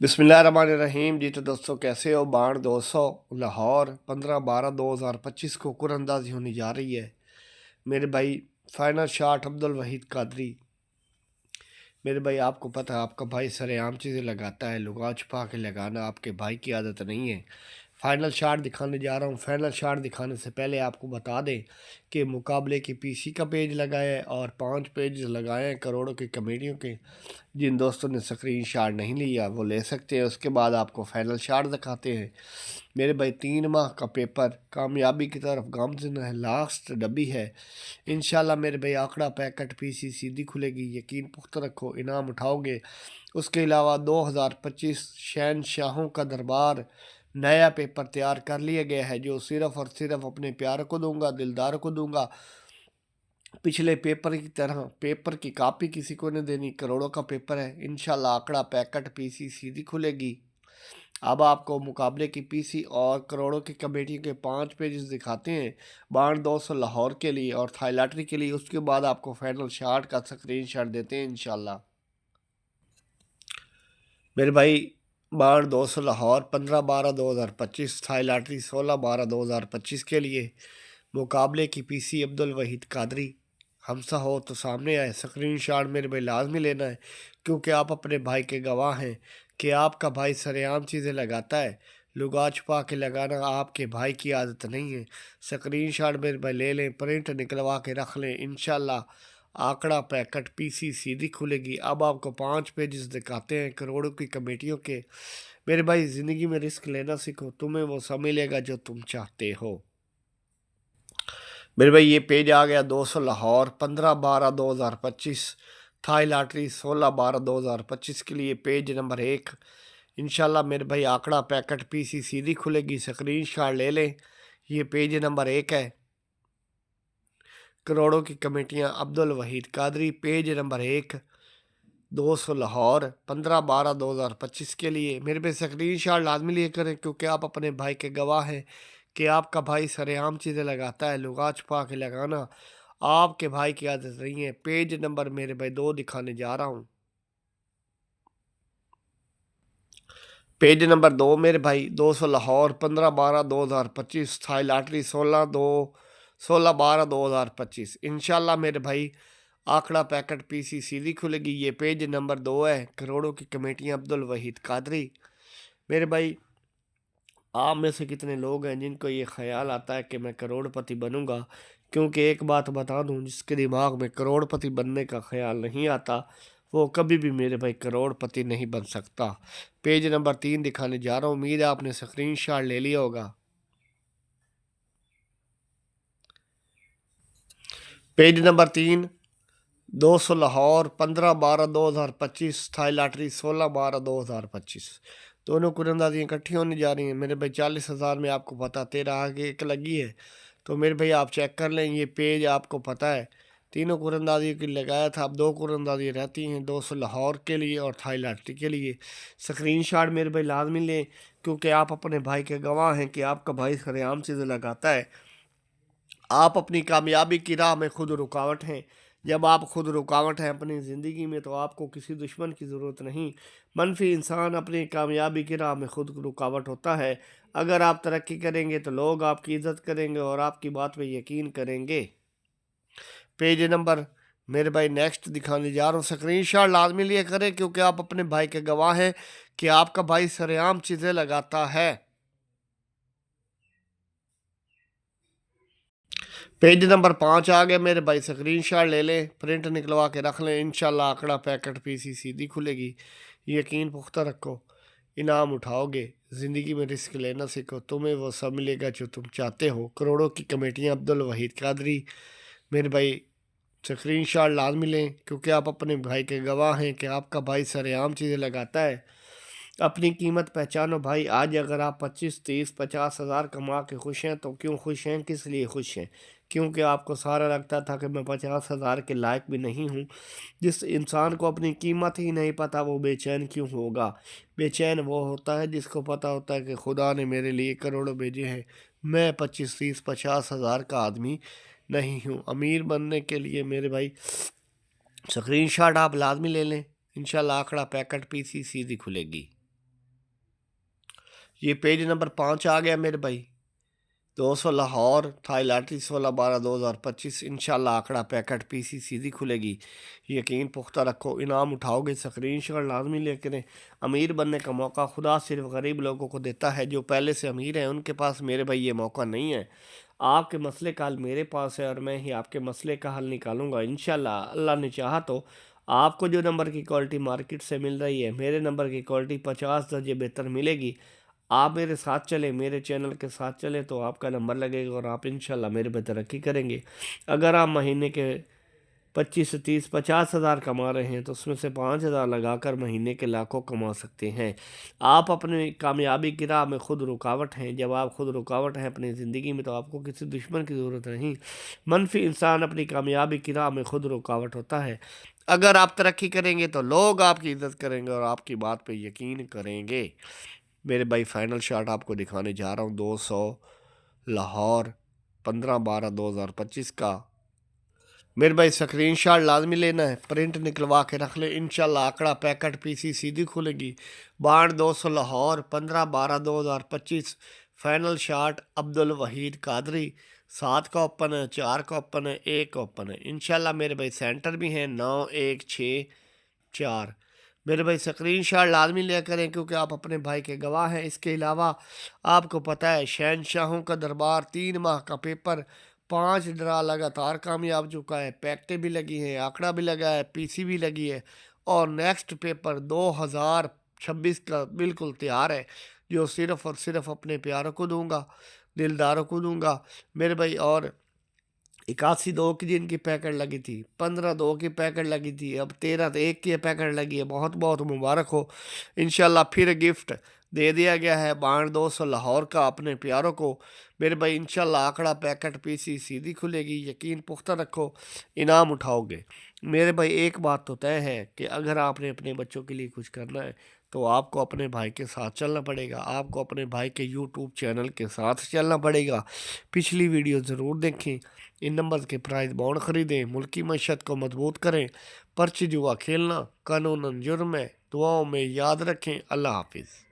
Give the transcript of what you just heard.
बिस्मिल्लाहिर्रहमानिर्रहीम। जी तो दोस्तों कैसे हो। बाढ़ 200 लाहौर 15/12/2025 को कुरअंदाजी होने जा रही है। मेरे भाई फाइनल शॉट अब्दुल वहीद कादरी। मेरे भाई आपको पता है आपका भाई सरेआम चीज़ें लगाता है, लुका छुपा के लगाना आपके भाई की आदत नहीं है। फाइनल शॉट दिखाने जा रहा हूँ। फाइनल शॉट दिखाने से पहले आपको बता दें कि मुकाबले की पीसी का पेज लगाया है और 5 पेज लगाए हैं करोड़ों की कमेटियों के। जिन दोस्तों ने स्क्रीन शॉट नहीं लिया वो ले सकते हैं। उसके बाद आपको फाइनल शॉट दिखाते हैं। मेरे भाई 3 माह का पेपर कामयाबी की तरफ गामज़न है, लास्ट डब्बी है। इंशाल्लाह मेरे भाई आंकड़ा पैकेट पीसी सीधी खुलेगी, यकीन पुख्ता रखो, इनाम उठाओगे। उसके अलावा 2025 शहनशाहों का दरबार नया पेपर तैयार कर लिया गया है, जो सिर्फ़ और सिर्फ अपने प्यार को दूंगा, दिलदार को दूंगा। पिछले पेपर की तरह पेपर की कॉपी किसी को नहीं देनी। करोड़ों का पेपर है। इंशाल्लाह आंकड़ा पैकेट पीसी सीधी खुलेगी। अब आपको मुकाबले की पीसी और करोड़ों की कमेटी के 5 पेजेस दिखाते हैं। बाढ़ 200 लाहौर के लिए और थाईलाटरी के लिए। उसके बाद आपको फाइनल शॉट का स्क्रीन शॉट देते हैं इंशाल्लाह। मेरे भाई बाढ़ 200 लाहौर 15/12/2025, थाईलाटरी 16/12/2025 के लिए मुकाबले की पीसी अब्दुल वहीद कादरी। हमसा हो तो सामने आए, स्क्रीन शॉट मेरे भाई लाजमी लेना है, क्योंकि आप अपने भाई के गवाह हैं कि आपका भाई सरेआम चीज़ें लगाता है। लुगा छुपा के लगाना आपके भाई की आदत नहीं है। स्क्रीन शॉट मेरे भाई ले लें, प्रिंट निकलवा के रख लें। इंशाल्लाह आंकड़ा पैकेट पीसी सीधी खुलेगी। अब आपको 5 पेजेस दिखाते हैं करोड़ों की कमेटियों के। मेरे भाई ज़िंदगी में रिस्क लेना सीखो, तुम्हें वो सब मिलेगा जो तुम चाहते हो। मेरे भाई ये पेज आ गया 200 लाहौर 15/12/2025, थाई लॉटरी 16/12/2025 के लिए पेज नंबर 1। इंशाल्लाह मेरे भाई आंकड़ा पैकेट पीसी सीधी खुलेगी, स्क्रीन शॉट ले लें। ये पेज नंबर 1 है। करोड़ों की कमेटियां अब्दुल वहीद कादरी, पेज नंबर 1, 200 लाहौर 15/12/2025 के लिए। मेरे पे स्क्रीन शॉट लाजमी लिए करें, क्योंकि आप अपने भाई के गवाह हैं कि आपका भाई सरेआम चीज़ें लगाता है। लुगा छुपा के लगाना आपके भाई की आदत नहीं है। पेज नंबर मेरे भाई 2 दिखाने जा रहा हूँ। पेज नंबर 2 मेरे भाई 200 लाहौर 15/12/2025, थाई लॉटरी 16/12/2025। इंशाल्लाह मेरे भाई आंकड़ा पैकेट पीसी सीधी खुलेगी। ये पेज नंबर 2 है। करोड़ों की कमेटियां अब्दुल वहीद कादरी। मेरे भाई आप में से कितने लोग हैं जिनको ये ख्याल आता है कि मैं करोड़पति बनूंगा। क्योंकि एक बात बता दूं, जिसके दिमाग में करोड़पति बनने का ख्याल नहीं आता वो कभी भी मेरे भाई करोड़पति नहीं बन सकता। पेज नंबर 3 दिखाने जा रहा हूँ। उम्मीद है आपने स्क्रीन शॉट ले लिया होगा। Page number 3, 200 Lahore 15/12/2025, Thai lottery 16/12/2025। दोनों कुरंदाजियाँ इकट्ठी होने जा रही हैं। मेरे भाई 40,000 में आपको पता 13 आगे एक लगी है। तो मेरे भाई आप चेक कर लें, ये पेज आपको पता है। तीनों कुरंदाजी की लगाया था। अब 2 कुरंदाजी रहती हैं, 200 लाहौर के लिए और थाई लॉटरी के लिए। स्क्रीन शॉट मेरे भाई लाजमी लें, क्योंकि आप अपने भाई के गवाह हैं कि आपका भाई सरेआम चीज़ें लगाता है। आप अपनी कामयाबी की राह में खुद रुकावट हैं। जब आप खुद रुकावट हैं अपनी ज़िंदगी में, तो आपको किसी दुश्मन की ज़रूरत नहीं। मनफी इंसान अपनी कामयाबी की राह में खुद रुकावट होता है। अगर आप तरक्की करेंगे तो लोग आपकी इज़्ज़त करेंगे और आपकी बात पे यकीन करेंगे। पेज नंबर मेरे भाई नेक्स्ट दिखाने जा रहा हूँ। स्क्रीन शॉट लाजमी लिए करें, क्योंकि आप अपने भाई के गवाह हैं कि आपका भाई सरेआम चीज़ें लगाता है। पेज नंबर 5 आ गया मेरे भाई, स्क्रीन शॉट ले लें, प्रिंट निकलवा के रख लें। इंशाल्लाह आंकड़ा पैकेट पीसी सीधी खुलेगी। यकीन पुख्ता रखो, इनाम उठाओगे। ज़िंदगी में रिस्क लेना सीखो, तुम्हें वो सब मिलेगा जो तुम चाहते हो। करोड़ों की कमेटियां अब्दुल वहीद कादरी। मेरे भाई स्क्रीन शॉट लाजमी लें, क्योंकि आप अपने भाई के गवाह हैं कि आपका भाई सरेआम चीज़ें लगाता है। अपनी कीमत पहचानो भाई। आज अगर आप 25 30 50 हज़ार कमा के खुश हैं तो क्यों खुश हैं, किस लिए खुश हैं? क्योंकि आपको सारा लगता था कि मैं 50 हज़ार के लायक भी नहीं हूँ। जिस इंसान को अपनी कीमत ही नहीं पता वो बेचैन क्यों होगा? बेचैन वो होता है जिसको पता होता है कि खुदा ने मेरे लिए करोड़ों भेजे हैं। मैं 25 30 50 हज़ार का आदमी नहीं हूँ। अमीर बनने के लिए मेरे भाई स्क्रीन शॉट आप लाजमी ले लें। इंशाल्लाह आंकड़ा पैकेट पीसी सीधी खुलेगी। ये पेज नंबर 5 आ गया मेरे भाई। 200 लाहौर थाई लॉटरी 16/12/2025 इंशाल्लाह आंकड़ा पैकेट पीसी सीधी खुलेगी, यकीन पुख्ता रखो। इनाम उठाओगे, स्क्रीनशॉट लाजमी ले करें। अमीर बनने का मौका खुदा सिर्फ गरीब लोगों को देता है, जो पहले से अमीर हैं उनके पास मेरे भाई ये मौका नहीं है। आपके मसले का हल मेरे पास है और मैं ही आपके मसले का हल निकालूंगा इंशाल्लाह। अल्लाह ने चाहा तो आपको जो नंबर की क्वालिटी मार्केट से मिल रही है, मेरे नंबर की क्वालिटी 50 दर्जे बेहतर मिलेगी। आप मेरे साथ चले, मेरे चैनल के साथ चले तो आपका नंबर लगेगा और आप इंशाल्लाह मेरे पे तरक्की करेंगे। अगर आप महीने के 25 से 30 50 हज़ार कमा रहे हैं तो उसमें से 5 हज़ार लगाकर महीने के लाखों कमा सकते हैं। आप अपनी कामयाबी की राह में खुद रुकावट हैं। जब आप खुद रुकावट हैं अपनी ज़िंदगी में तो आपको किसी दुश्मन की ज़रूरत नहीं। मनफी इंसान अपनी कामयाबी की राह में खुद रुकावट होता है। अगर आप तरक्की करेंगे तो लोग आपकी इज़्ज़त करेंगे और आपकी बात पे यकीन करेंगे। मेरे भाई फाइनल शॉट आपको दिखाने जा रहा हूँ 200 लाहौर 15/12/2025 का। मेरे भाई स्क्रीनशॉट लाजमी लेना है, प्रिंट निकलवा के रख ले। इंशाल्लाह आंकड़ा पैकेट पीसी सीधी खुलेगी। बाढ़ 200 लाहौर 15/12/2025 फाइनल शॉट अब्दुल वहीद कादरी। 7 का ओपन है, 4 का ओपन है, 1 का ओपन है। इंशाल्लाह मेरे भाई सेंटर भी हैं 9 1 6 4। मेरे भाई स्क्रीनशॉट लाजमी लिया करें क्योंकि आप अपने भाई के गवाह हैं। इसके अलावा आपको पता है शहनशाहों का दरबार 3 माह का पेपर 5 ड्रा लगातार कामयाब चुका है। पैकेटें भी लगी हैं, आंकड़ा भी लगा है, पीसी भी लगी है और नेक्स्ट पेपर 2026 का बिल्कुल तैयार है, जो सिर्फ़ और सिर्फ अपने प्यारों को दूंगा, दिलदारों को दूंगा मेरे भाई। और 81 2 की जिनकी पैकेट लगी थी, 15 2 की पैकेट लगी थी, अब 13 1 की पैकेट लगी है। बहुत बहुत मुबारक हो। इंशाल्लाह फिर गिफ्ट दे दिया गया है बाण 200 लाहौर का अपने प्यारों को। मेरे भाई इंशाल्लाह आंकड़ा पैकेट पीसी सीधी खुलेगी, यकीन पुख्ता रखो, इनाम उठाओगे। मेरे भाई एक बात तो तय है कि अगर आपने अपने बच्चों के लिए कुछ करना है तो आपको अपने भाई के साथ चलना पड़ेगा, आपको अपने भाई के यूट्यूब चैनल के साथ चलना पड़ेगा। पिछली वीडियो ज़रूर देखें, इन नंबर के प्राइस बॉन्ड ख़रीदें, मुल्की मईशत को मजबूत करें। पर्ची जुआ खेलना कानूनन जुर्म है। दुआओं में याद रखें। अल्लाह हाफिज़।